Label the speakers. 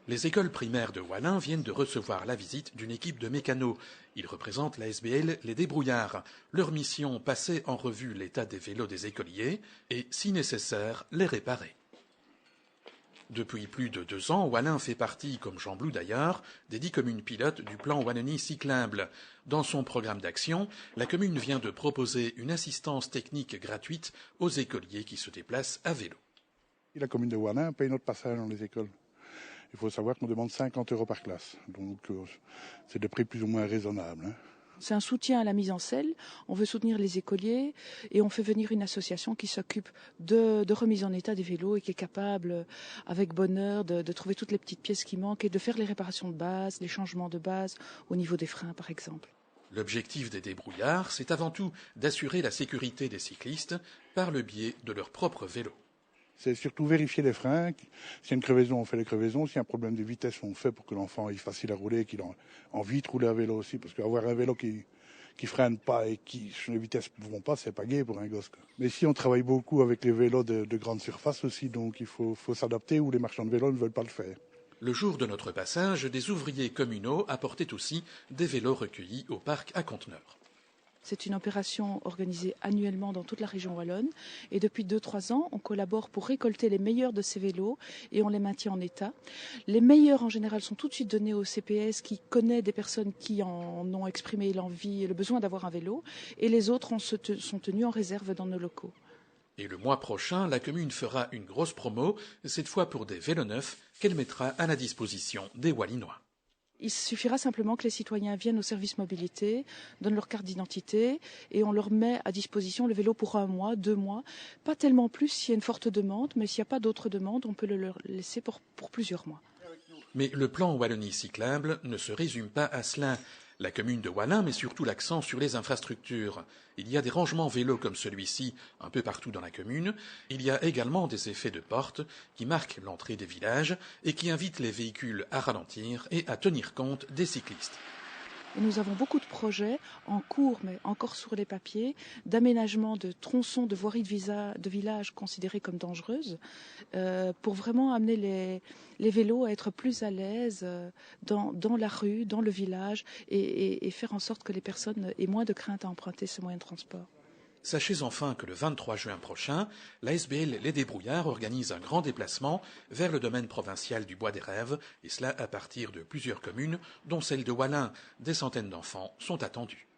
Speaker 1: Les écoles primaires de Wallin viennent de recevoir la visite d'une équipe de mécanos. Ils représentent la SBL Les Débrouillards. Leur mission, passer en revue l'état des vélos des écoliers et, si nécessaire, les réparer. Depuis plus de 2 ans, Wallin fait partie, comme Jean-Blou d'ailleurs, des 10 communes pilotes du plan Wallonie cyclable. Dans son programme d'action, la commune vient de proposer une assistance technique gratuite aux écoliers qui se déplacent à vélo.
Speaker 2: La commune de Wallin paye notre passage dans les écoles. Il faut savoir qu'on demande 50 € par classe, donc c'est des prix plus ou moins raisonnables.
Speaker 3: C'est un soutien à la mise en selle. On veut soutenir les écoliers et on fait venir une association qui s'occupe de remise en état des vélos et qui est capable, avec bonheur, de trouver toutes les petites pièces qui manquent et de faire les réparations de base, les changements de base au niveau des freins, par exemple.
Speaker 1: L'objectif des débrouillards, c'est avant tout d'assurer la sécurité des cyclistes par le biais de leur propre vélo.
Speaker 2: C'est surtout vérifier les freins. S'il y a une crevaison, on fait les crevaisons. S'il y a un problème de vitesse, on fait pour que l'enfant ait facile à rouler, qu'il ait envie de rouler à vélo aussi. Parce qu'avoir un vélo qui freine pas et qui, sur les vitesses ne vont pas, c'est pas gai pour un gosse. Mais ici, on travaille beaucoup avec les vélos de grande surface aussi. Donc il faut s'adapter où les marchands de vélos ne veulent pas le faire.
Speaker 1: Le jour de notre passage, des ouvriers communaux apportaient aussi des vélos recueillis au parc à conteneurs.
Speaker 3: C'est une opération organisée annuellement dans toute la région wallonne et depuis 2-3 ans, on collabore pour récolter les meilleurs de ces vélos et on les maintient en état. Les meilleurs en général sont tout de suite donnés au CPS qui connaît des personnes qui en ont exprimé l'envie et le besoin d'avoir un vélo et les autres sont tenus en réserve dans nos locaux.
Speaker 1: Et le mois prochain, la commune fera une grosse promo, cette fois pour des vélos neufs qu'elle mettra à la disposition des Wallinois.
Speaker 3: Il suffira simplement que les citoyens viennent au service mobilité, donnent leur carte d'identité et on leur met à disposition le vélo pour 1 mois, 2 mois. Pas tellement plus s'il y a une forte demande, mais s'il n'y a pas d'autres demandes, on peut le leur laisser pour plusieurs mois.
Speaker 1: Mais le plan Wallonie cyclable ne se résume pas à cela. La commune de Wallin met surtout l'accent sur les infrastructures. Il y a des rangements vélos comme celui-ci un peu partout dans la commune. Il y a également des effets de porte qui marquent l'entrée des villages et qui invitent les véhicules à ralentir et à tenir compte des cyclistes.
Speaker 3: Et nous avons beaucoup de projets en cours, mais encore sur les papiers, d'aménagement de tronçons de voiries de villages considérées comme dangereuses, pour vraiment amener les vélos à être plus à l'aise dans la rue, dans le village, et faire en sorte que les personnes aient moins de crainte à emprunter ce moyen de transport.
Speaker 1: Sachez enfin que le 23 juin prochain, la SBL Les Débrouillards organise un grand déplacement vers le domaine provincial du Bois des Rêves, et cela à partir de plusieurs communes, dont celle de Wallin. Des centaines d'enfants sont attendus.